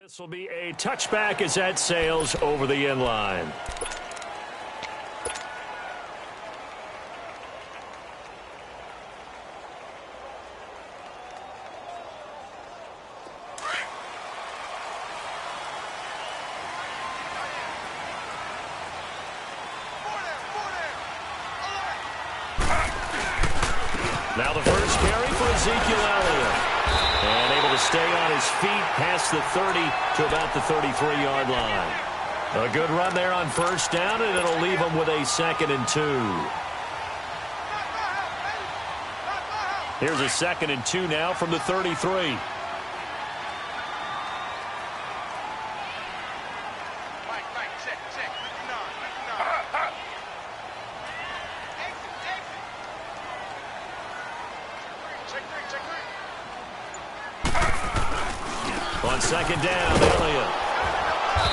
This will be a touchback as that sails over the end line. Now the first carry for Ezekiel Elliott. And able to stay on his feet past the 30 to about the 33-yard line. A good run there on first down, and it'll leave him with a 2nd and 2. Here's a 2nd and 2 now from the 33. On 2nd down, Elliott.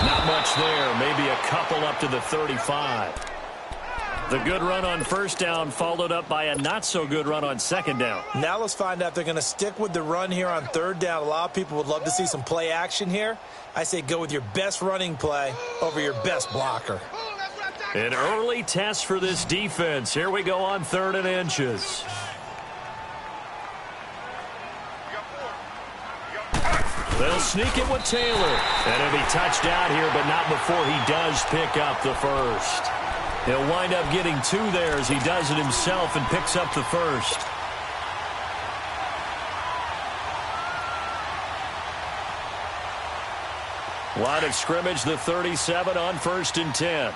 Not much there. Maybe a couple up to the 35. The good run on first down followed up by a not-so-good run on 2nd down. Now let's find out if they're going to stick with the run here on 3rd down. A lot of people would love to see some play action here. I say go with your best running play over your best blocker. An early test for this defense. Here we go on 3rd and inches. They'll sneak it with Taylor. And he'll be touched out here, but not before he does pick up the first. He'll wind up getting 2 there as he does it himself and picks up the first. Line of scrimmage, the 37 on 1st and 10.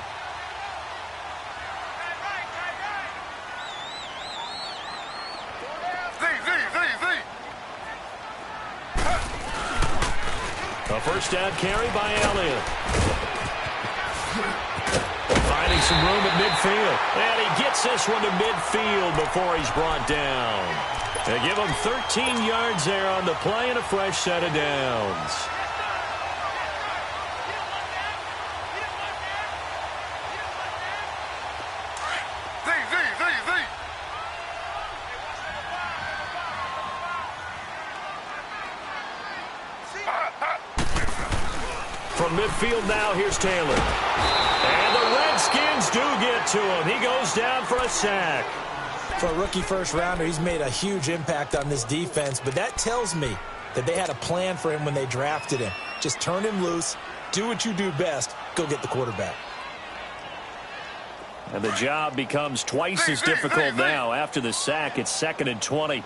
A first down carry by Elliott. Finding some room at midfield. And he gets this one to midfield before he's brought down. They give him 13 yards there on the play and a fresh set of downs. From midfield now, here's Taylor. And the Redskins do get to him. He goes down for a sack. For a rookie first-rounder, he's made a huge impact on this defense, but that tells me that they had a plan for him when they drafted him. Just turn him loose, do what you do best, go get the quarterback. And the job becomes twice as difficult now. After the sack, it's 2nd and 20.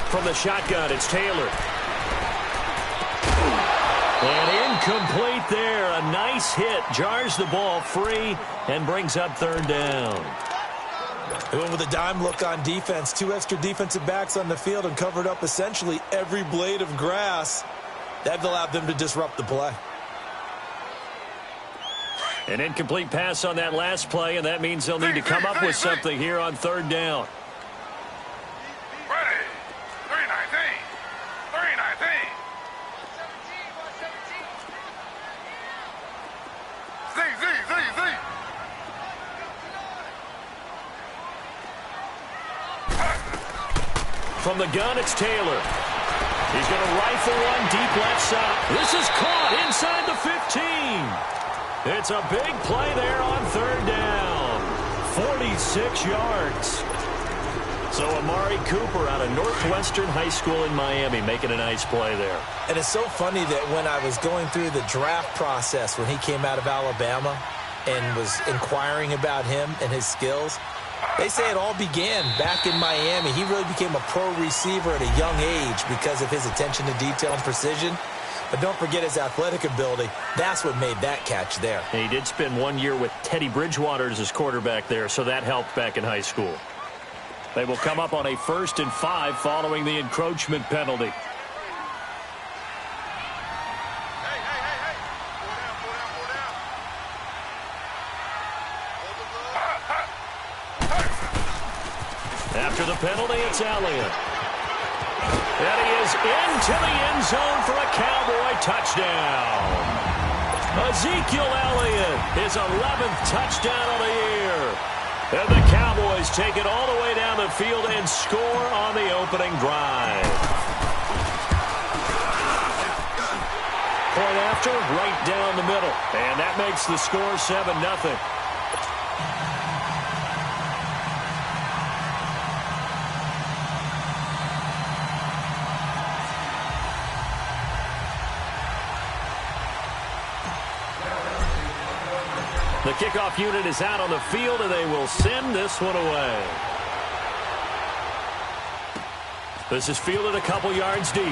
From the shotgun, it's Taylor. And incomplete there. A nice hit. Jars the ball free and brings up 3rd down. They went with a dime look on defense. 2 extra defensive backs on the field and covered up essentially every blade of grass. That allowed them to disrupt the play. An incomplete pass on that last play, and that means they'll need to come up with something here on 3rd down. From the gun, it's Taylor. He's going to rifle one deep left side. This is caught inside the 15. It's a big play there on 3rd down. 46 yards. So Amari Cooper out of Northwestern High School in Miami making a nice play there. And it's so funny that when I was going through the draft process when he came out of Alabama and was inquiring about him and his skills, they say it all began back in Miami. He really became a pro receiver at a young age because of his attention to detail and precision. But don't forget his athletic ability. That's what made that catch there. And he did spend 1 year with Teddy Bridgewater as his quarterback there, so that helped back in high school. They will come up on a 1st and 5 following the encroachment penalty. After the penalty, it's Elliott. And he is into the end zone for a Cowboy touchdown. Ezekiel Elliott, his 11th touchdown of the year. And the Cowboys Cowboys take it all the way down the field and score on the opening drive. Point after, right down the middle. And that makes the score 7-0. The kickoff unit is out on the field, and they will send this one away. This is fielded a couple yards deep.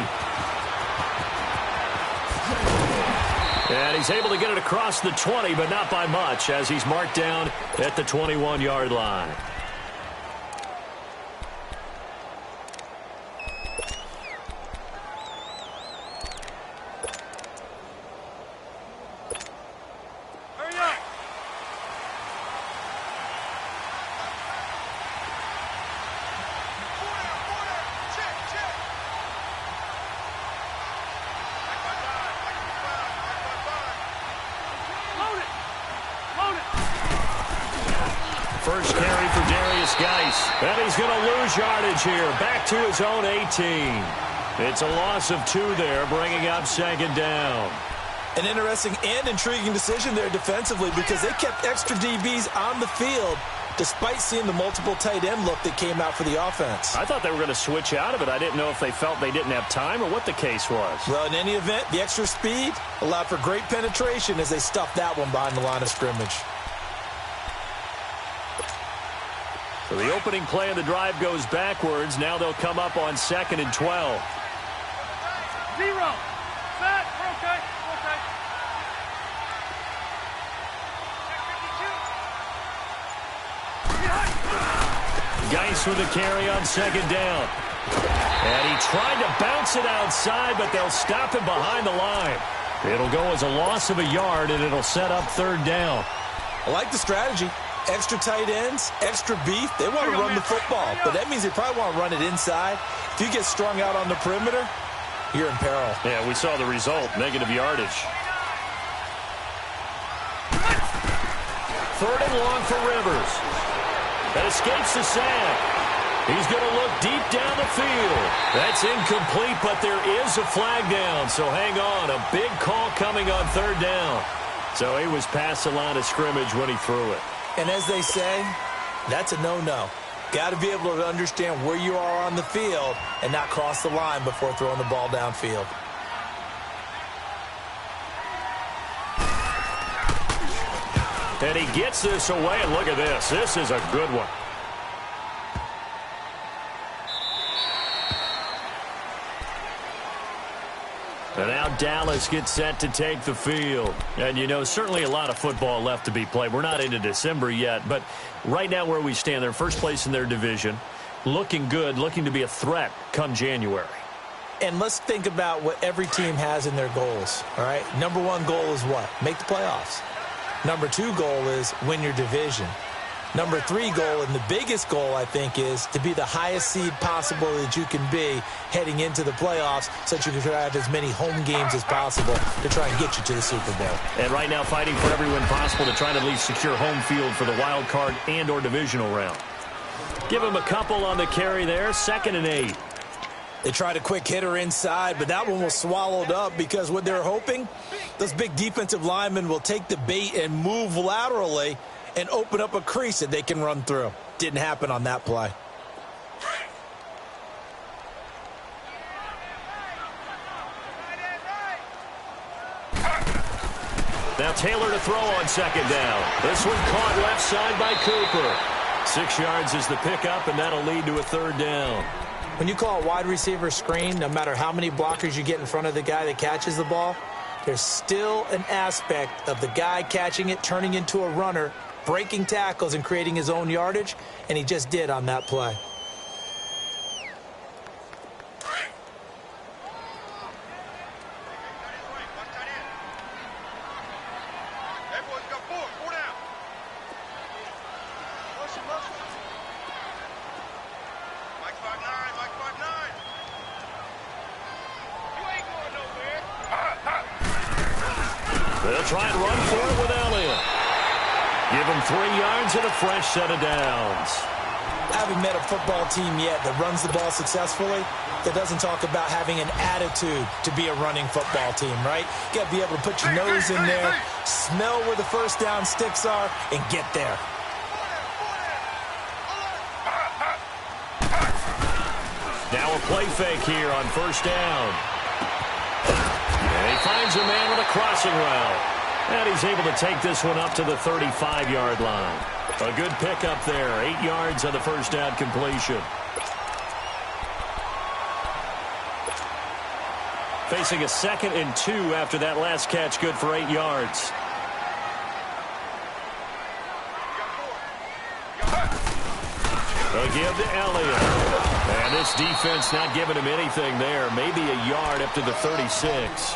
And he's able to get it across the 20, but not by much, as he's marked down at the 21-yard line. First carry for Darius Geis. And he's going to lose yardage here. Back to his own 18. It's a loss of 2 there, bringing up second down. An interesting and intriguing decision there defensively because they kept extra DBs on the field despite seeing the multiple tight end look that came out for the offense. I thought they were going to switch out of it. I didn't know if they felt they didn't have time or what the case was. Well, in any event, the extra speed allowed for great penetration as they stuffed that one behind the line of scrimmage. So the opening play of the drive goes backwards. Now they'll come up on 2nd and 12. 0. Set. Okay. Geis with a carry on 2nd down. And he tried to bounce it outside, but they'll stop him behind the line. It'll go as a loss of a yard, and it'll set up 3rd down. I like the strategy. Extra tight ends, extra beef. They want to run the football, but that means they probably want to run it inside. If you get strung out on the perimeter, you're in peril. Yeah, we saw the result, negative yardage. 3rd and long for Rivers. That escapes the sack. He's going to look deep down the field. That's incomplete, but there is a flag down, so hang on. A big call coming on 3rd down. So he was past the line of scrimmage when he threw it. And as they say, that's a no-no. Got to be able to understand where you are on the field and not cross the line before throwing the ball downfield. And he gets this away, and look at this. This is a good one. And now Dallas gets set to take the field. And, you know, certainly a lot of football left to be played. We're not into December yet, but right now where we stand, they're first place in their division, looking good, looking to be a threat come January. And let's think about what every team has in their goals, all right? Number 1 goal is what? Make the playoffs. Number 2 goal is win your division. Number 3 goal, and the biggest goal, I think, is to be the highest seed possible that you can be heading into the playoffs so that you can have as many home games as possible to try and get you to the Super Bowl. And right now fighting for every win possible to try to at least secure home field for the wild card and or divisional round. Give him a couple on the carry there, 2nd and 8. They tried a quick hitter inside, but that one was swallowed up because what they're hoping, those big defensive linemen will take the bait and move laterally and open up a crease that they can run through. Didn't happen on that play. Now Taylor to throw on 2nd down. This one caught left side by Cooper. 6 yards is the pickup, and that'll lead to a 3rd down. When you call a wide receiver screen, no matter how many blockers you get in front of the guy that catches the ball, there's still an aspect of the guy catching it, turning into a runner, breaking tackles and creating his own yardage, and he just did on that play. They'll try and run for it with Elliott. Give him 3 yards and a fresh set of downs. I haven't met a football team yet that runs the ball successfully that doesn't talk about having an attitude to be a running football team, right? You got to be able to put your nose in there, smell where the first down sticks are, and get there. Now a play fake here on first down. And he finds a man with a crossing route. And he's able to take this one up to the 35-yard line. A good pickup there, 8 yards on the first down completion. Facing a 2nd and 2 after that last catch, good for 8 yards. A give to Elliott. And this defense not giving him anything there. Maybe a yard up to the 36.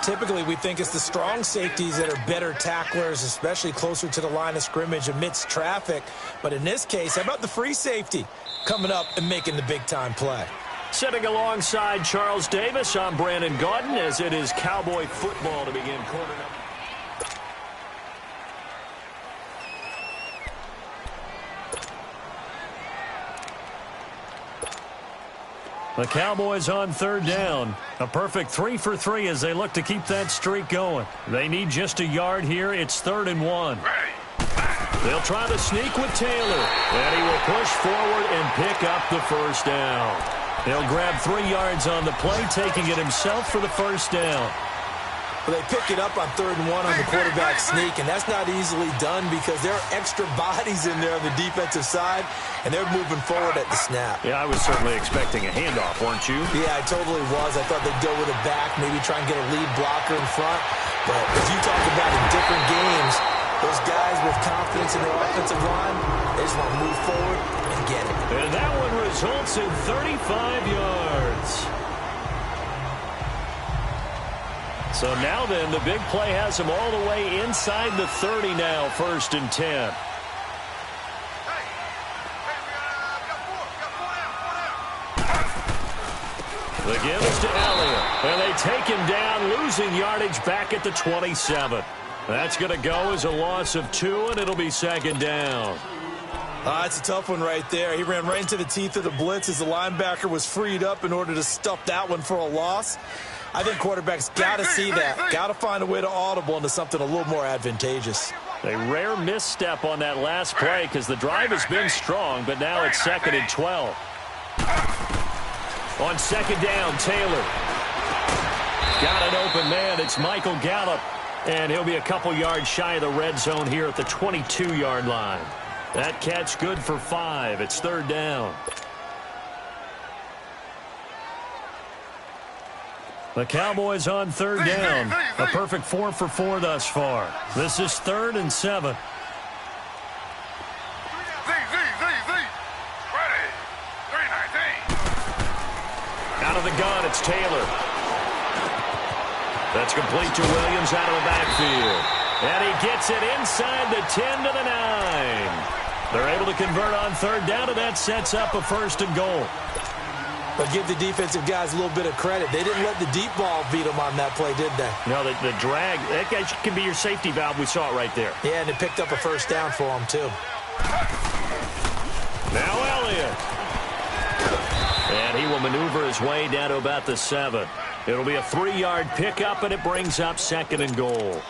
Typically, we think it's the strong safeties that are better tacklers, especially closer to the line of scrimmage amidst traffic. But in this case, how about the free safety coming up and making the big-time play? Sitting alongside Charles Davis, I'm Brandon Gaudin, as it is Cowboy football to begin quarter number. The Cowboys on third down. A perfect 3 for 3 as they look to keep that streak going. They need just a yard here. It's 3rd and 1. They'll try to sneak with Taylor. And he will push forward and pick up the first down. He'll grab 3 yards on the play, taking it himself for the first down. Well, they pick it up on 3rd and 1 on the quarterback sneak, and that's not easily done because there are extra bodies in there on the defensive side, and they're moving forward at the snap. Yeah, I was certainly expecting a handoff, weren't you? Yeah, I totally was. I thought they'd go with a back, maybe try and get a lead blocker in front. But as you talked about in different games, those guys with confidence in their offensive line, they just want to move forward and get it. And that one results in 35 yards. So now then, the big play has him all the way inside the 30 now, 1st and 10. The give is to Elliott. And they take him down, losing yardage back at the 27. That's going to go as a loss of 2, and it'll be 2nd down. That's a tough one right there. He ran right into the teeth of the blitz as the linebacker was freed up in order to stuff that one for a loss. I think quarterbacks got to see that. Got to find a way to audible into something a little more advantageous. A rare misstep on that last play because the drive has been strong, but now it's 2nd and 12. On 2nd down, Taylor. Got an open man. It's Michael Gallup. And he'll be a couple yards shy of the red zone here at the 22-yard line. That catch good for 5. It's 3rd down. The Cowboys on 3rd down. A perfect 4 for 4 thus far. This is 3rd and 7. Out of the gun, it's Taylor. That's complete to Williams out of the backfield. And he gets it inside the 10 to the 9. They're able to convert on 3rd down, and that sets up a 1st and goal. But give the defensive guys a little bit of credit. They didn't let the deep ball beat them on that play, did they? No, the drag, that can be your safety valve. We saw it right there. Yeah, and it picked up a 1st down for them, too. Now Elliott. And he will maneuver his way down to about the 7. It'll be a 3-yard pickup, and it brings up 2nd and goal.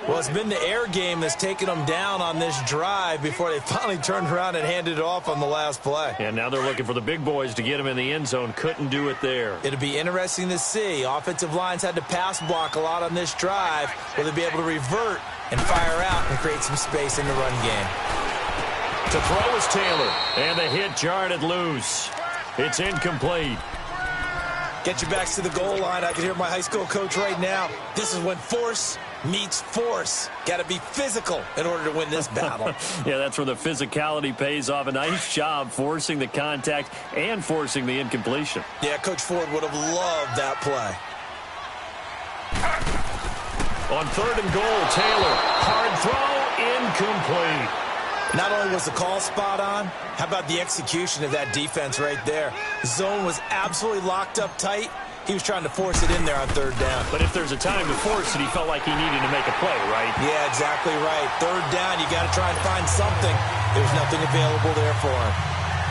Well, it's been the air game that's taken them down on this drive before they finally turned around and handed it off on the last play. And now they're looking for the big boys to get him in the end zone. Couldn't do it there. It'll be interesting to see. Offensive lines had to pass block a lot on this drive. Will they be able to revert and fire out and create some space in the run game? To throw is Taylor. And the hit jarred it loose. It's incomplete. Get your backs to the goal line. I can hear my high school coach right now. This is when force meets force. Got to be physical in order to win this battle. Yeah, that's where the physicality pays off. A nice job forcing the contact and forcing the incompletion. Yeah, Coach Ford would have loved that play. On 3rd and goal, Taylor. Hard throw, incomplete. Not only was the call spot on, how about the execution of that defense right there? The zone was absolutely locked up tight. He was trying to force it in there on third down. But if there's a time to force it, he felt like he needed to make a play, right? Yeah, exactly right. Third down, you got to try and find something. There's nothing available there for him.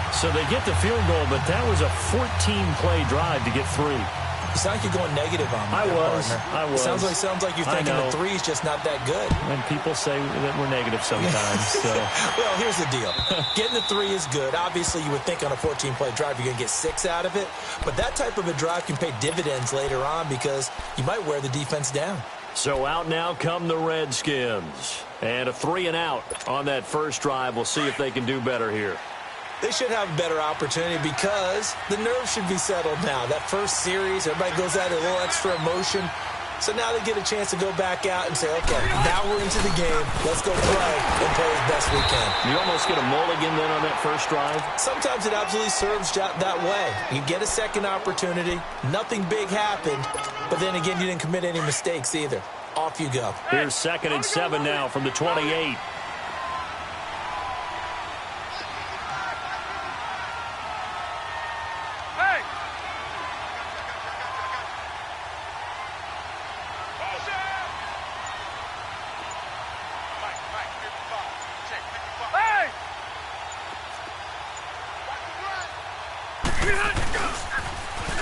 So they get the field goal, but that was a 14-play drive to get 3. You sound like you're going negative on me. I was. Sounds like you're thinking the 3 is just not that good. And people say that we're negative sometimes. So. Well, here's the deal. Getting the 3 is good. Obviously, you would think on a 14-play drive you're going to get 6 out of it. But that type of a drive can pay dividends later on because you might wear the defense down. So out now come the Redskins. And a 3-and-out on that first drive. We'll see if they can do better here. They should have a better opportunity because the nerves should be settled now. That first series, everybody goes out a little extra emotion. So now they get a chance to go back out and say, okay, now we're into the game. Let's go play and play as best we can. You almost get a mulligan then on that first drive? Sometimes it absolutely serves that way. You get a second opportunity. Nothing big happened. But then again, you didn't commit any mistakes either. Off you go. Here's 2nd and 7 now from the 28.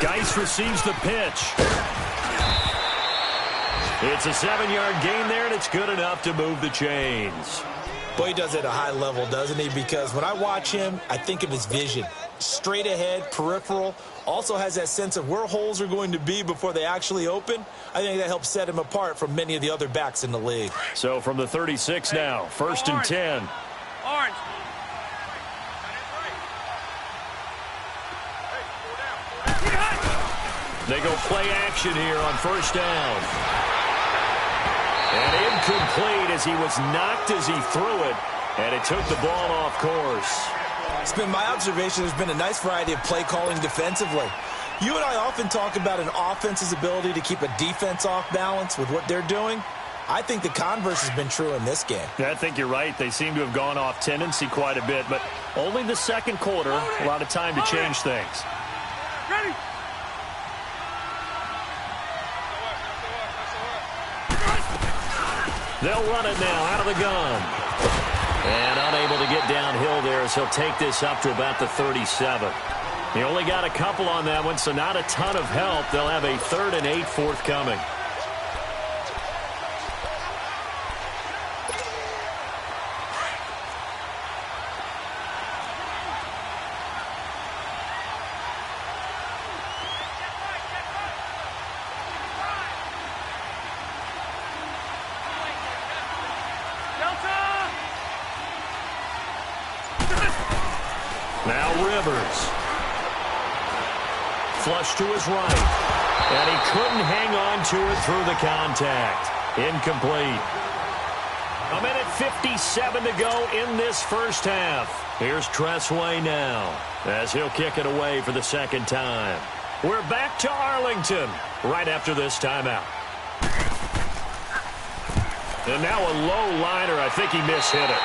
Geis receives the pitch. It's a 7-yard gain there, and it's good enough to move the chains. Boy, he does it at a high level, doesn't he? Because when I watch him, I think of his vision. Straight ahead, peripheral, also has that sense of where holes are going to be before they actually open. I think that helps set him apart from many of the other backs in the league. So from the 36 now, 1st and 10. Orange. They go play action here on 1st down. And incomplete as he was knocked as he threw it, and it took the ball off course. It's been my observation there's been a nice variety of play calling defensively. You and I often talk about an offense's ability to keep a defense off balance with what they're doing. I think the converse has been true in this game. Yeah, I think you're right. They seem to have gone off tendency quite a bit, but only the second quarter, a lot of time to change things. Ready? They'll run it now out of the gun. And unable to get downhill there as he'll take this up to about the 37. He only got a couple on that one, so not a ton of help. They'll have a 3rd and 8 forthcoming. Now Rivers. Flush to his right. And he couldn't hang on to it through the contact. Incomplete. 1:57 to go in this first half. Here's Tressway now as he'll kick it away for the second time. We're back to Arlington right after this timeout. And now a low liner. I think he mishit it.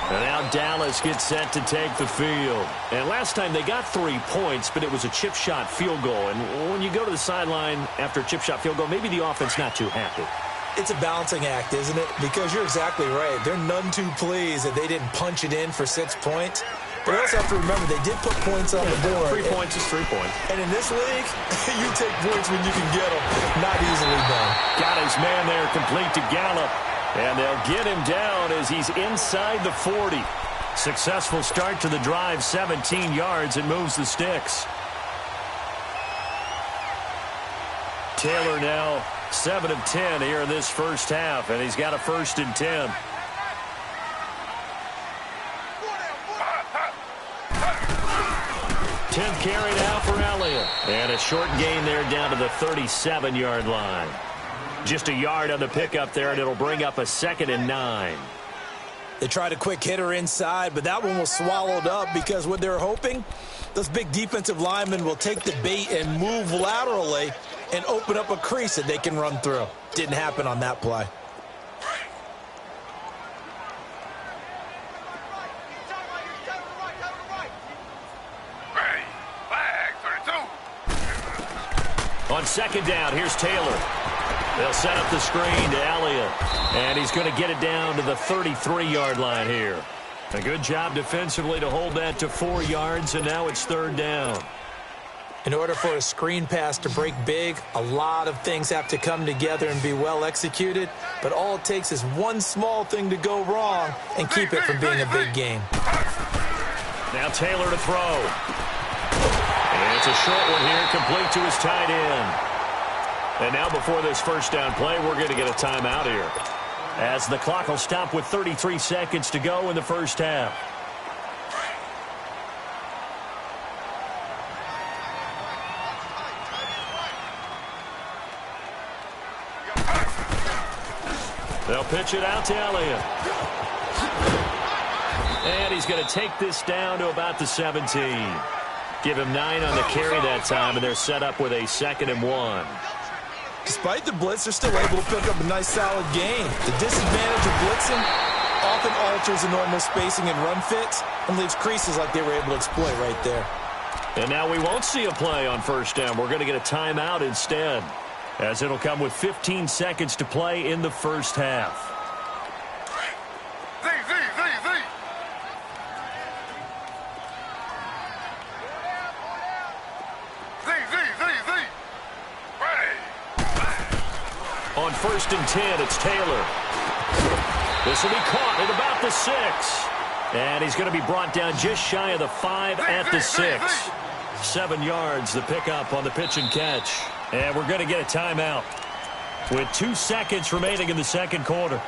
And now Dallas gets set to take the field. And last time they got 3 points, but it was a chip shot field goal. And when you go to the sideline after a chip shot field goal, maybe the offense not too happy. It's a balancing act, isn't it? Because you're exactly right. They're none too pleased that they didn't punch it in for 6 points. But you also have to remember they did put points on the board. 3 points is 3 points. And in this league, you take points when you can get them. Not easily done. Got his man there complete to Gallup. And they'll get him down as he's inside the 40. Successful start to the drive, 17 yards. It moves the sticks. Taylor now 7 of 10 here in this first half, and he's got a 1st and 10. Tenth carry now for Elliott. And a short gain there down to the 37-yard line. Just a yard on the pickup there, and it'll bring up a 2nd and 9. They tried a quick hitter inside, but that one was swallowed up because what they're hoping, those big defensive linemen will take the bait and move laterally and open up a crease that they can run through. Didn't happen on that play. On second down, here's Taylor. They'll set up the screen to Elliott. And he's going to get it down to the 33-yard line here. A good job defensively to hold that to 4 yards, and now it's third down. In order for a screen pass to break big, a lot of things have to come together and be well executed, but all it takes is one small thing to go wrong and keep it from being a big game. Now Taylor to throw. And it's a short one here, complete to his tight end. And now before this first down play, we're going to get a timeout here, as the clock will stop with 33 seconds to go in the first half. They'll pitch it out to Elliott. And he's going to take this down to about the 17. Give him 9 on the carry that time, and they're set up with a 2nd and 1. Despite the blitz, they're still able to pick up a nice, solid gain. The disadvantage of blitzing often alters the normal spacing and run fits and leaves creases like they were able to exploit right there. And now we won't see a play on first down. We're going to get a timeout instead, as it'll come with 15 seconds to play in the first half. On 1st and 10, it's Taylor. This will be caught at about the 6. And he's going to be brought down just shy of the 5 at the 6. 7 yards, the pickup on the pitch and catch. And we're going to get a timeout with 2 seconds remaining in the second quarter.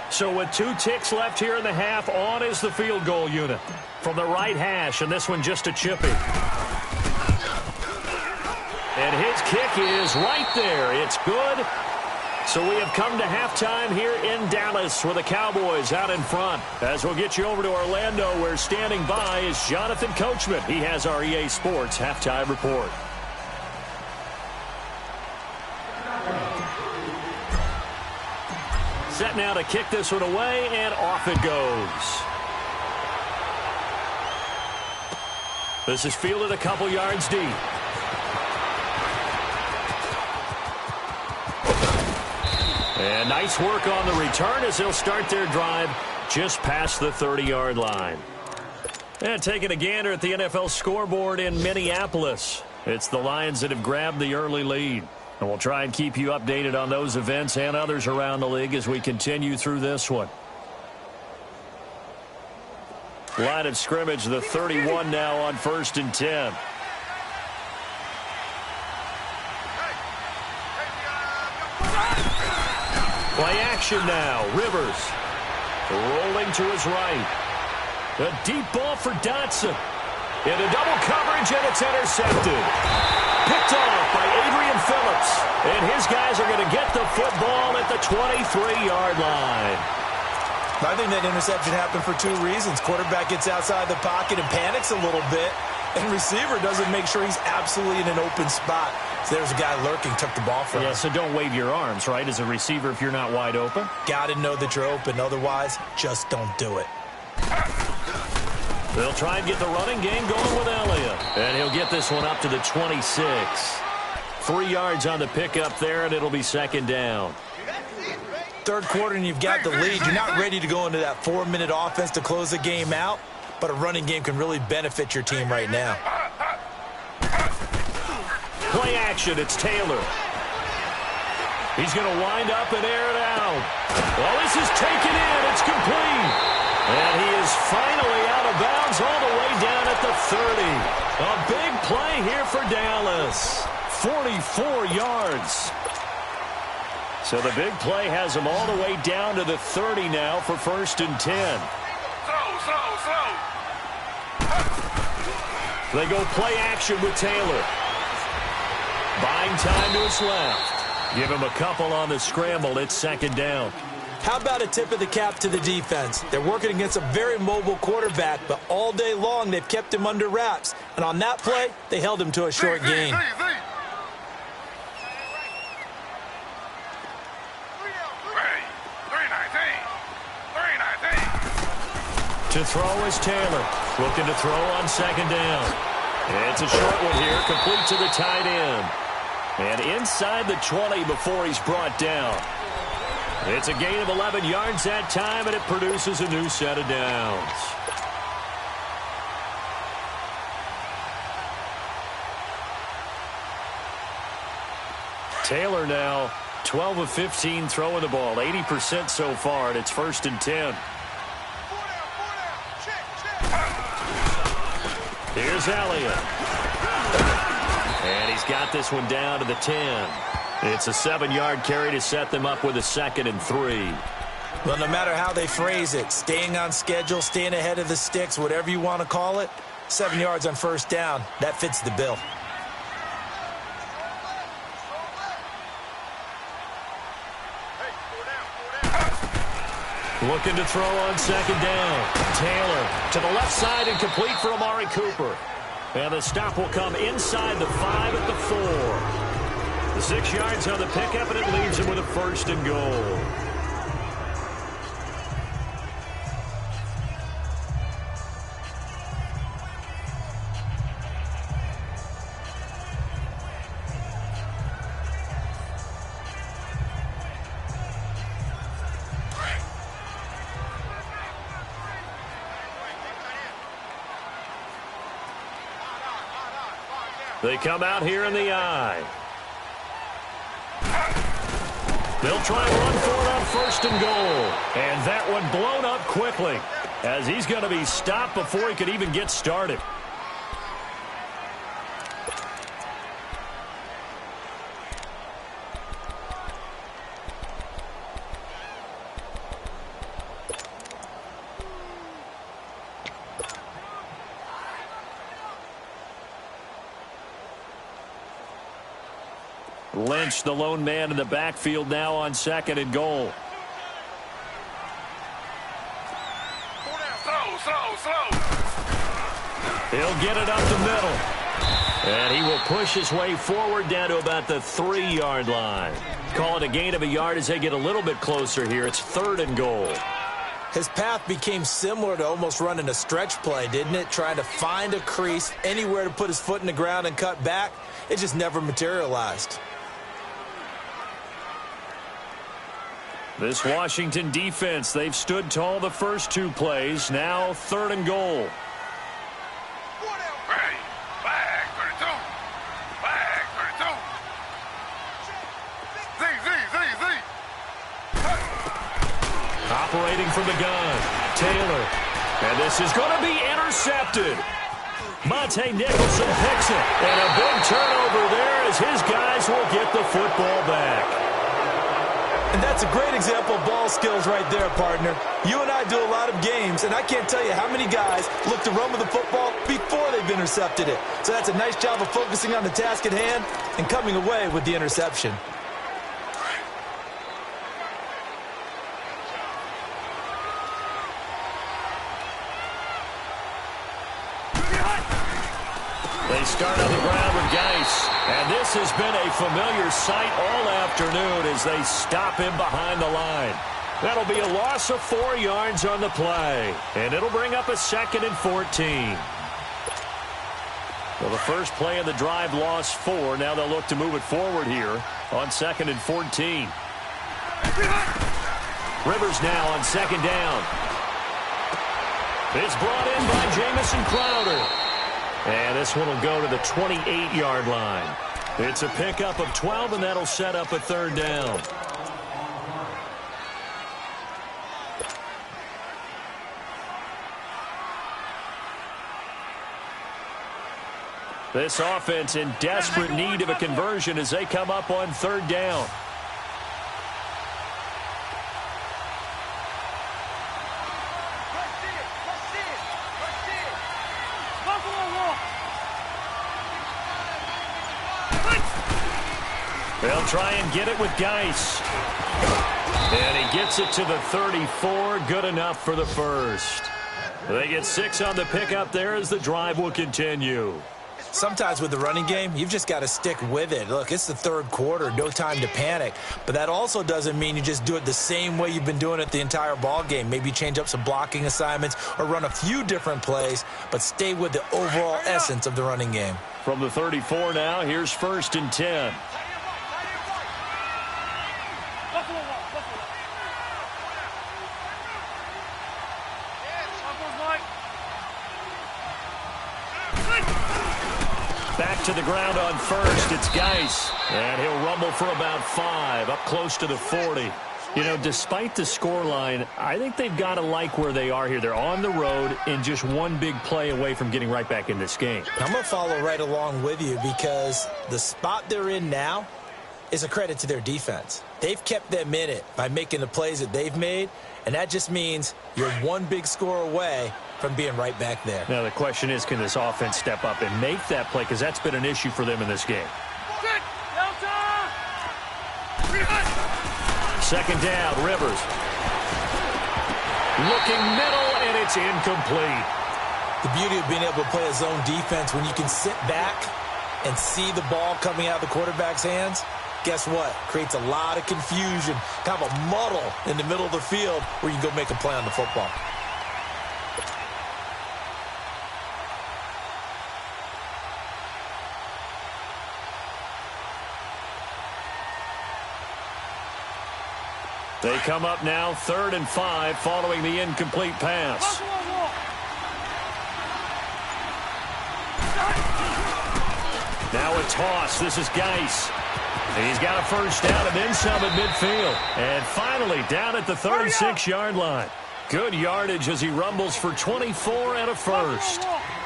So with 2 ticks left here in the half, on is the field goal unit from the right hash, and this one just a chippy. And his kick is right there. It's good. So we have come to halftime here in Dallas with the Cowboys out in front. As we'll get you over to Orlando, where standing by is Jonathan Coachman. He has our EA Sports halftime report. Set now to kick this one away, and off it goes. This is fielded a couple yards deep. And nice work on the return as they'll start their drive just past the 30-yard line. And taking a gander at the NFL scoreboard in Minneapolis. It's the Lions that have grabbed the early lead. And we'll try and keep you updated on those events and others around the league as we continue through this one. Line of scrimmage, the 31 now on 1st and 10. Play action now. Rivers rolling to his right. A deep ball for Dotson. Into double coverage, and it's intercepted. Picked off by Adrian Phillips. And his guys are going to get the football at the 23-yard line. I think that interception happened for 2 reasons. Quarterback gets outside the pocket and panics a little bit. And receiver doesn't make sure he's absolutely in an open spot. So there's a guy lurking, took the ball from him. Yeah, so don't wave your arms, right, as a receiver if you're not wide open. Got to know that you're open. Otherwise, just don't do it. They'll try and get the running game going with Elliott. And he'll get this one up to the 26. 3 yards on the pickup there, and it'll be 2nd down. Third quarter, and you've got the lead. You're not ready to go into that 4-minute offense to close the game out. But a running game can really benefit your team right now. Play action, it's Taylor. He's going to wind up and air it out. Well, this is taken in. It's complete. And he is finally out of bounds all the way down at the 30. A big play here for Dallas. 44 yards. So the big play has him all the way down to the 30 now for 1st and 10. They go play action with Taylor. Buying time to his left. Give him a couple on the scramble. It's 2nd down. How about a tip of the cap to the defense? They're working against a very mobile quarterback, but all day long they've kept him under wraps. And on that play, they held him to a short gain. To throw is Taylor. Looking to throw on 2nd down. It's a short one here, complete to the tight end. And inside the 20 before he's brought down. It's a gain of 11 yards that time, and it produces a new set of downs. Taylor now 12 of 15 throwing the ball, 80% so far, and it's 1st and 10. Here's Elliott. And he's got this one down to the 10. It's a 7-yard carry to set them up with a 2nd and 3. Well, no matter how they phrase it, staying on schedule, staying ahead of the sticks, whatever you want to call it, 7 yards on 1st down, that fits the bill. Looking to throw on 2nd down. Taylor to the left side and complete for Amari Cooper. And the stop will come inside the 5 at the 4. The 6 yards on the pickup, and it leaves him with a 1st and goal. They come out here in the eye. They'll try and run for it on 1st and goal. And that one blown up quickly, as he's going to be stopped before he could even get started. Lynch, the lone man in the backfield now on 2nd and goal. He'll get it up the middle. And he will push his way forward down to about the 3-yard line. Call it a gain of a yard as they get a little bit closer here. It's 3rd and goal. His path became similar to almost running a stretch play, didn't it? Trying to find a crease, anywhere to put his foot in the ground and cut back. It just never materialized. This Washington defense, they've stood tall the first 2 plays. Now 3rd and goal. Operating from the gun, Taylor. And this is going to be intercepted. Monte Nicholson picks it. And a big turnover there as his guys will get the football back. And that's a great example of ball skills right there, partner. You and I do a lot of games, and I can't tell you how many guys look to run with the football before they've intercepted it. So that's a nice job of focusing on the task at hand and coming away with the interception. They start on the ground with Geis. And this has been a familiar sight all afternoon as they stop him behind the line. That'll be a loss of 4 yards on the play. And it'll bring up a 2nd and 14. Well, the first play of the drive lost 4. Now they'll look to move it forward here on 2nd and 14. Rivers now on 2nd down. It's brought in by Jamison Crowder. And this one will go to the 28-yard line. It's a pickup of 12, and that'll set up a 3rd down. This offense in desperate need of a conversion as they come up on 3rd down. They'll try and get it with Geis. And he gets it to the 34. Good enough for the first. They get 6 on the pickup there as the drive will continue. Sometimes with the running game, you've just got to stick with it. Look, it's the third quarter, no time to panic. But that also doesn't mean you just do it the same way you've been doing it the entire ball game. Maybe change up some blocking assignments or run a few different plays, but stay with the overall essence of the running game. From the 34 now, here's 1st and 10. Back to the ground on 1st. It's Geis. And he'll rumble for about 5, up close to the 40. You know, despite the scoreline, I think they've got to like where they are here. They're on the road and just one big play away from getting right back in this game. I'm going to follow right along with you because the spot they're in now is a credit to their defense. They've kept them in it by making the plays that they've made, and that just means you're one big score away from being right back there. Now, the question is, can this offense step up and make that play? Because that's been an issue for them in this game. Second down, Rivers. Looking middle, and it's incomplete. The beauty of being able to play a zone defense when you can sit back and see the ball coming out of the quarterback's hands, guess what? Creates a lot of confusion, kind of a muddle in the middle of the field where you can go make a play on the football. They come up now 3rd and 5 following the incomplete pass. Now a toss. This is Geis. He's got a first down and then some at midfield. And finally down at the 36-yard line. Good yardage as he rumbles for 24 and a first.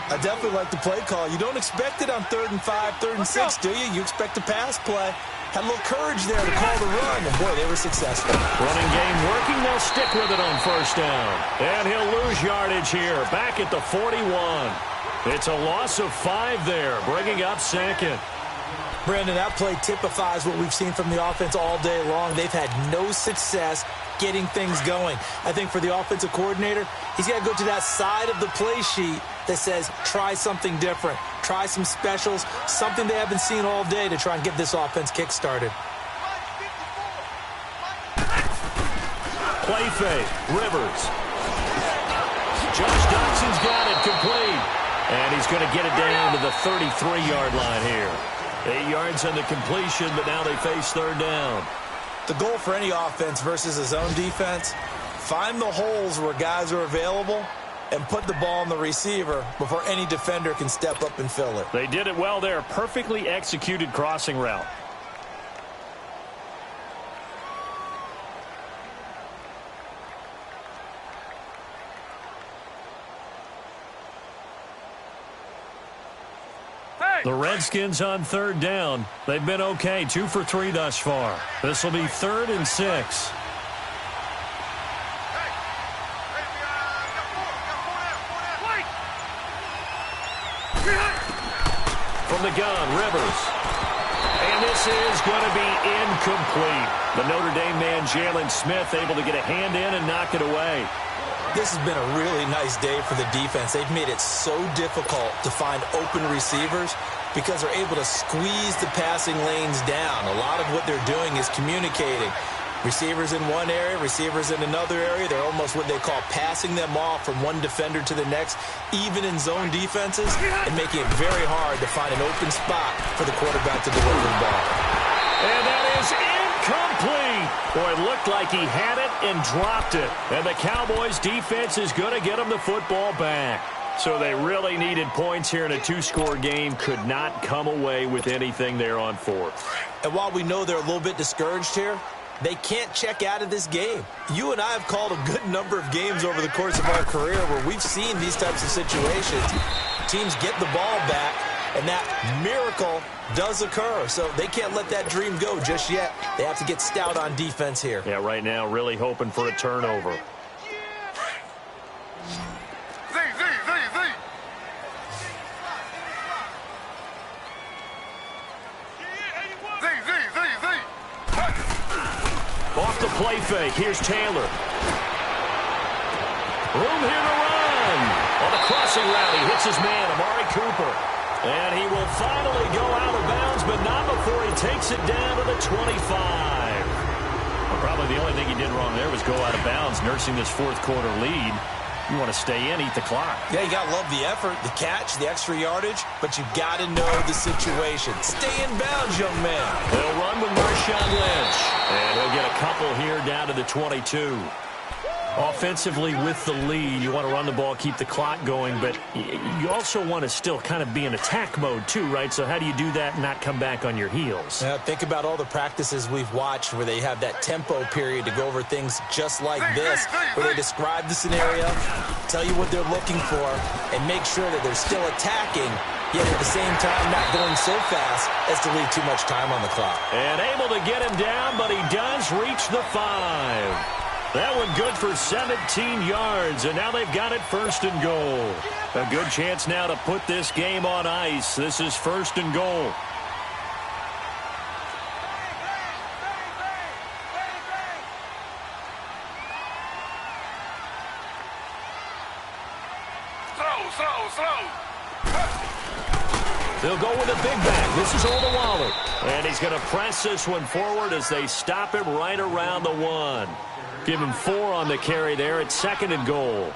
I definitely like the play call. You don't expect it on 3rd and 5, 3rd and 6, do you? You expect a pass play. Had a little courage there to call the run, and boy, they were successful. Running game working. They'll stick with it on 1st down. And he'll lose yardage here, back at the 41. It's a loss of 5 there, bringing up 2nd. Brandon, that play typifies what we've seen from the offense all day long. They've had no success getting things going. I think for the offensive coordinator, he's got to go to that side of the play sheet that says, try something different. Try some specials, something they haven't seen all day to try and get this offense kick-started. Play fake, Rivers. Josh Dotson's got it complete. And he's going to get it down to the 33-yard line here. 8 yards on the completion, but now they face 3rd down. The goal for any offense versus a zone defense, find the holes where guys are available and put the ball on the receiver before any defender can step up and fill it. They did it well there. Perfectly executed crossing route. The Redskins on 3rd down. They've been okay, 2 for 3 thus far. This will be 3rd and 6. From the gun, Rivers. And this is going to be incomplete. The Notre Dame man, Jalen Smith, able to get a hand in and knock it away. This has been a really nice day for the defense. They've made it so difficult to find open receivers because they're able to squeeze the passing lanes down. A lot of what they're doing is communicating. Receivers in one area, receivers in another area. They're almost what they call passing them off from one defender to the next, even in zone defenses, and making it very hard to find an open spot for the quarterback to deliver the ball. And that is incomplete. Boy, it looked like he had it and dropped it. And the Cowboys' defense is going to get him the football back. So they really needed points here in a 2-score game. Could not come away with anything there on 4th. And while we know they're a little bit discouraged here, they can't check out of this game. You and I have called a good number of games over the course of our career where we've seen these types of situations. Teams get the ball back, and that miracle does occur. So they can't let that dream go just yet. They have to get stout on defense here. Yeah, right now really hoping for a turnover. Off the play fake. Here's Taylor. Room here to run. On the crossing route, he hits his man, Amari Cooper. And he will finally go out of bounds, but not before he takes it down to the 25. Well, probably the only thing he did wrong there was go out of bounds, nursing this fourth quarter lead. You want to stay in, eat the clock. Yeah, you got to love the effort, the catch, the extra yardage, but you got to know the situation. Stay in bounds, young man. They'll run with Marshawn Lynch. And he'll get a couple here down to the 22. Offensively with the lead, you want to run the ball, keep the clock going, but you also want to still kind of be in attack mode too, right? So how do you do that and not come back on your heels? Think about all the practices we've watched where they have that tempo period to go over things just like this, where they describe the scenario, tell you what they're looking for, and make sure that they're still attacking, yet at the same time not going so fast as to leave too much time on the clock. And able to get him down, but he does reach the 5. That one good for 17 yards, and now they've got it first and goal. A good chance now to put this game on ice. This is first and goal. They'll go with a big back. This is Olawale. And he's going to press this one forward as they stop him right around the 1. Give him 4 on the carry there at second and goal.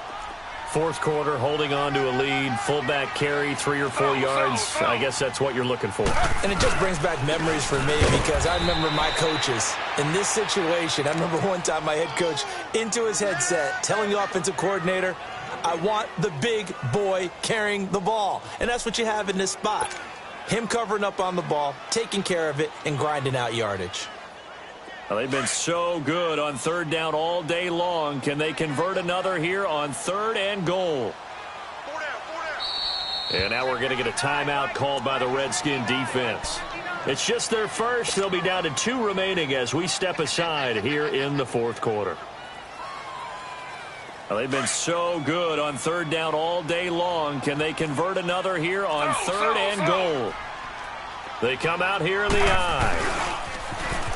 Fourth quarter, holding on to a lead. Fullback carry, 3 or 4 yards. I guess that's what you're looking for. And it just brings back memories for me because I remember my coaches in this situation. I remember one time my head coach into his headset telling the offensive coordinator, I want the big boy carrying the ball. And that's what you have in this spot. Him covering up on the ball, taking care of it, and grinding out yardage. Well, they've been so good on third down all day long. Can they convert another here on third and goal? And now we're going to get a timeout called by the Redskin defense. It's just their first. They'll be down to 2 remaining as we step aside here in the fourth quarter. Well, they've been so good on third down all day long. Can they convert another here on third and goal? They come out here in the eye.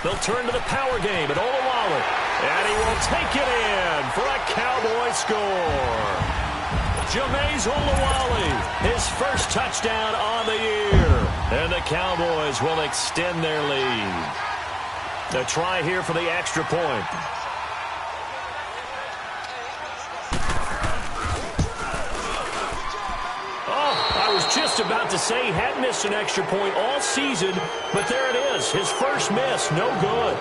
They'll turn to the power game at Olawale. And he will take it in for a Cowboy score. Jameis Olawale, his first touchdown on the year. And the Cowboys will extend their lead. A try here for the extra point. I was just about to say he hadn't missed an extra point all season, but there it is. His first miss, no good.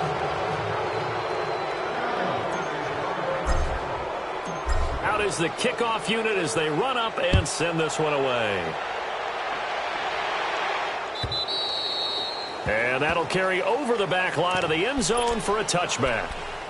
Out is the kickoff unit as they run up and send this one away. And that'll carry over the back line of the end zone for a touchback.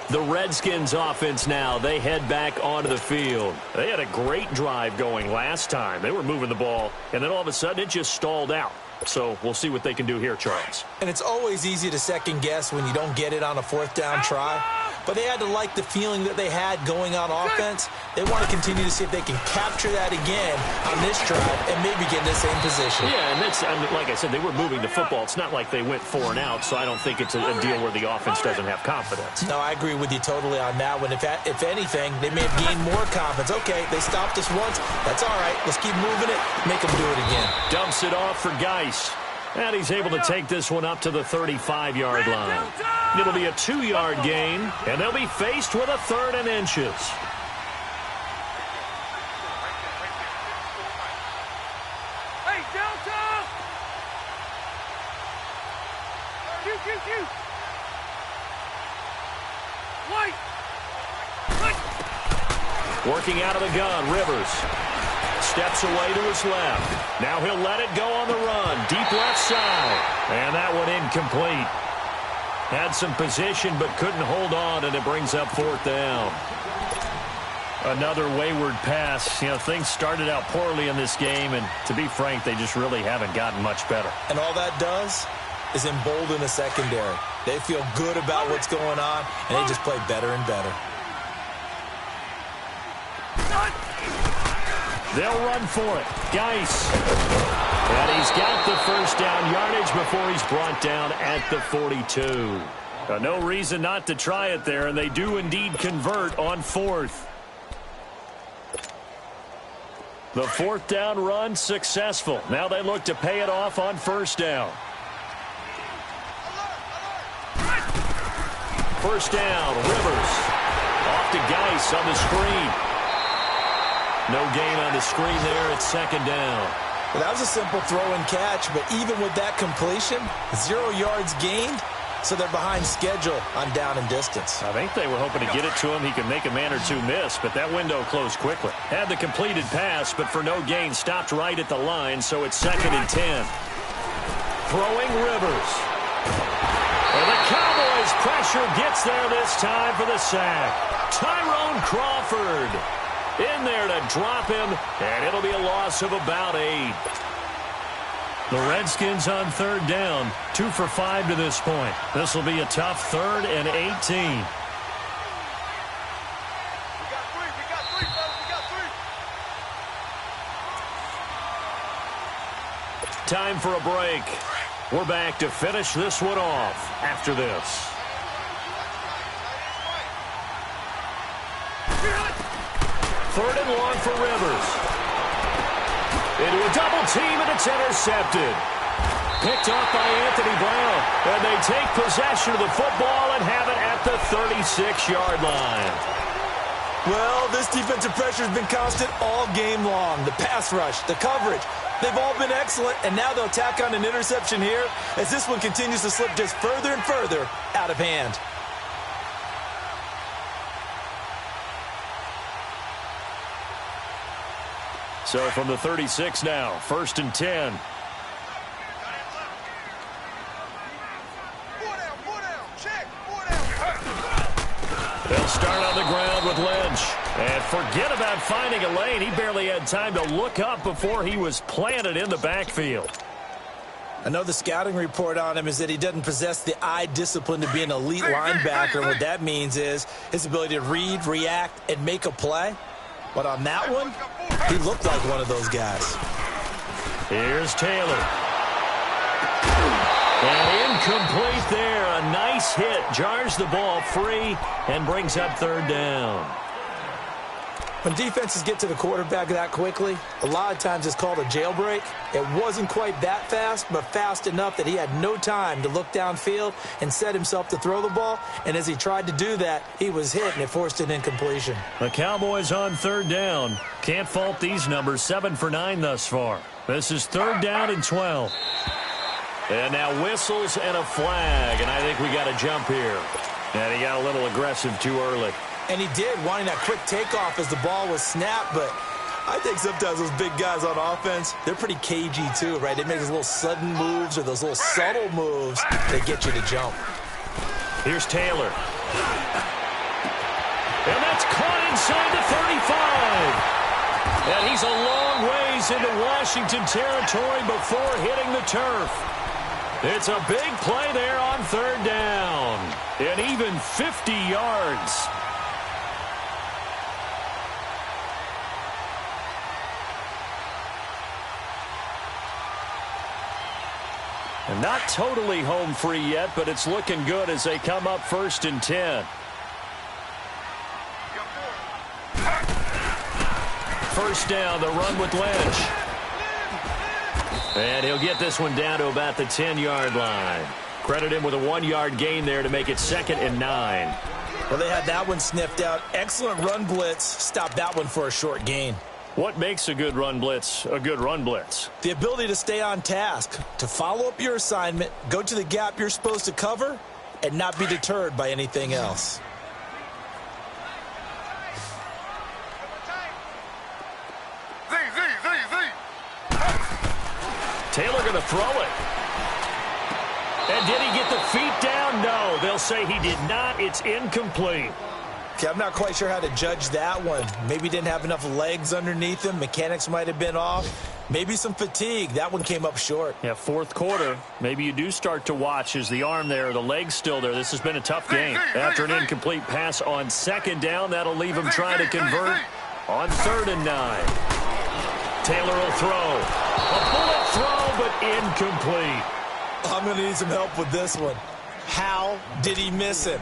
The Redskins offense now, they head back onto the field. They had a great drive going last time. They were moving the ball, and then all of a sudden it just stalled out. So we'll see what they can do here, Charles. And it's always easy to second guess when you don't get it on a fourth down try. But they had to like the feeling that they had going on offense. They want to continue to see if they can capture that again on this drive and maybe get in the same position. Yeah, and that's, I mean, like I said, they were moving the football. It's not like they went 4 and out, so I don't think it's a deal where the offense doesn't have confidence. No, I agree with you totally on that one. If anything, they may have gained more confidence. Okay, they stopped us once. That's all right. Let's keep moving it. Make them do it again. Dumps it off for Geis. And he's able to take this one up to the 35-yard line. It'll be a 2-yard gain, and they'll be faced with a 3rd and inches. Hey, Delta! Shoot! White! Working out of the gun, Rivers. Steps away to his left. Now he'll let it go on the run. Deep left side. And that one incomplete. Had some position but couldn't hold on, and it brings up 4th down. Another wayward pass. You know, things started out poorly in this game, and to be frank, they just really haven't gotten much better. And all that does is embolden the secondary. They feel good about what's going on, and they just play better and better. They'll run for it. Geis. And he's got the first down yardage before he's brought down at the 42. No reason not to try it there, and they do indeed convert on 4th. The fourth down run successful. Now they look to pay it off on first down. First down, Rivers. Off to Geis on the screen. No gain on the screen there. It's second down. Well, that was a simple throw and catch, but even with that completion, 0 yards gained, so they're behind schedule on down and distance. I think they were hoping to get it to him. He could make a man or two miss, but that window closed quickly. Had the completed pass, but for no gain, stopped right at the line, so it's second and 10. Throwing Rivers. And the Cowboys' pressure gets there this time for the sack. Tyrone Crawford in there to drop him, and it'll be a loss of about 8. The Redskins on third down, 2 for 5 to this point. This will be a tough 3rd and 18. We got 3. We got 3, fellas. We got 3. Time for a break. We're back to finish this one off after this. Third and long for Rivers. Into a double team, and it's intercepted. Picked off by Anthony Brown. And they take possession of the football and have it at the 36-yard line. Well, this defensive pressure has been constant all game long. The pass rush, the coverage, they've all been excellent, and now they'll tack on an interception here as this one continues to slip just further and further out of hand. So from the 36 now, 1st and 10. They'll start on the ground with Lynch. And forget about finding a lane. He barely had time to look up before he was planted in the backfield. I know the scouting report on him is that he doesn't possess the eye discipline to be an elite linebacker. And what that means is his ability to read, react, and make a play. But on that one, he looked like one of those guys. Here's Taylor. And incomplete there. A nice hit. Jars the ball free and brings up third down. When defenses get to the quarterback that quickly, a lot of times it's called a jailbreak. It wasn't quite that fast, but fast enough that he had no time to look downfield and set himself to throw the ball. And as he tried to do that, he was hit, and it forced an incompletion. The Cowboys on third down. Can't fault these numbers. 7 for 9 thus far. This is third down and 12. And now whistles and a flag, and I think we got a jump here. And he got a little aggressive too early. And he did, wanting that quick takeoff as the ball was snapped, but I think sometimes those big guys on offense, they're pretty cagey too, right? They make those little sudden moves or those little subtle moves that get you to jump. Here's Taylor. And that's caught inside the 35. And he's a long ways into Washington territory before hitting the turf. It's a big play there on third down. And even 50 yards. And not totally home free yet, but it's looking good as they come up 1st and 10. First down, the run with Lynch. And he'll get this one down to about the 10-yard line. Credit him with a 1-yard gain there to make it 2nd and 9. Well, they had that one sniffed out. Excellent run blitz. Stopped that one for a short gain. What makes a good run blitz a good run blitz? The ability to stay on task, to follow up your assignment, go to the gap you're supposed to cover, and not be deterred by anything else. Taylor going to throw it. And did he get the feet down? No, they'll say he did not. It's incomplete. Okay, I'm not quite sure how to judge that one. Maybe he didn't have enough legs underneath him. Mechanics might have been off. Maybe some fatigue. That one came up short. Yeah, 4th quarter. Maybe you do start to watch as the arm there, the leg's still there. This has been a tough game. After an incomplete pass on 2nd down, that'll leave him trying to convert on 3rd and 9. Taylor will throw. A bullet throw, but incomplete. I'm going to need some help with this one. How did he miss him?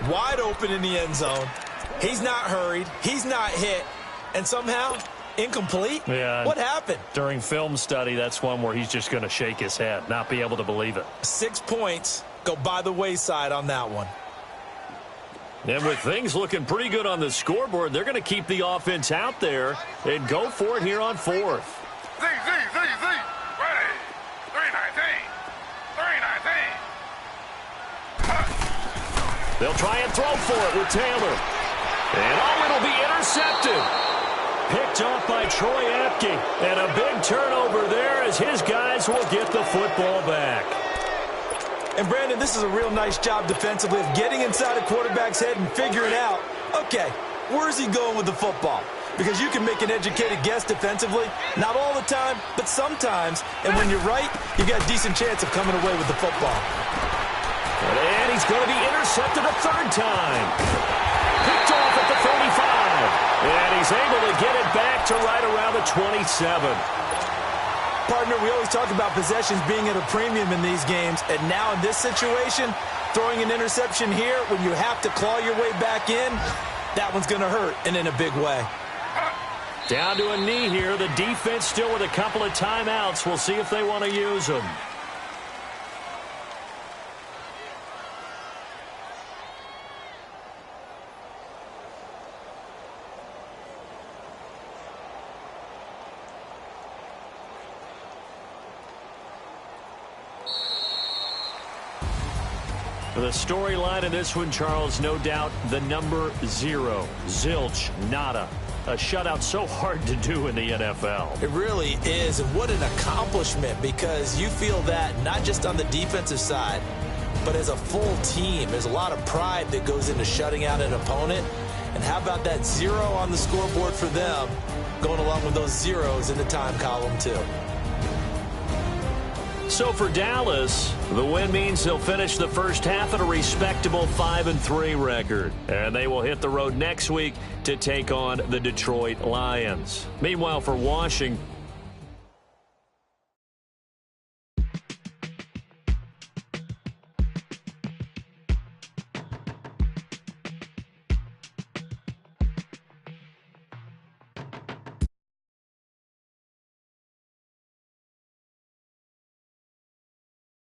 Wide open in the end zone. He's not hurried. He's not hit. And somehow, Incomplete? Yeah. What happened? During film study, that's one where he's just going to shake his head, not be able to believe it. 6 points go by the wayside on that one. And with things looking pretty good on the scoreboard, they're going to keep the offense out there and go for it here on fourth. Z. Ready. 319. 319. They'll try and throw for it with Taylor. And it'll be intercepted. Picked off by Troy Apke. And a big turnover there as his guys will get the football back. And, Brandon, this is a real nice job defensively of getting inside a quarterback's head and figuring out, okay, where's he going with the football? Because you can make an educated guess defensively, not all the time, but sometimes. And when you're right, you've got a decent chance of coming away with the football. And he's going to be intercepted a third time. Picked off at the 35. And he's able to get it back to right around the 27. Partner, we always talk about possessions being at a premium in these games, and now in this situation, throwing an interception here when you have to claw your way back in, that one's going to hurt, and in a big way. Down to a knee here. The defense still with a couple of timeouts. We'll see if they want to use them. The storyline in this one, Charles, no doubt the number 0. Zilch, nada. A shutout so hard to do in the NFL. It really is, and what an accomplishment, because you feel that not just on the defensive side, but as a full team. There's a lot of pride that goes into shutting out an opponent. And how about that 0 on the scoreboard for them, going along with those zeros in the time column, too. So for Dallas, the win means they'll finish the first half at a respectable 5-3 record. And they will hit the road next week to take on the Detroit Lions. Meanwhile, for Washington,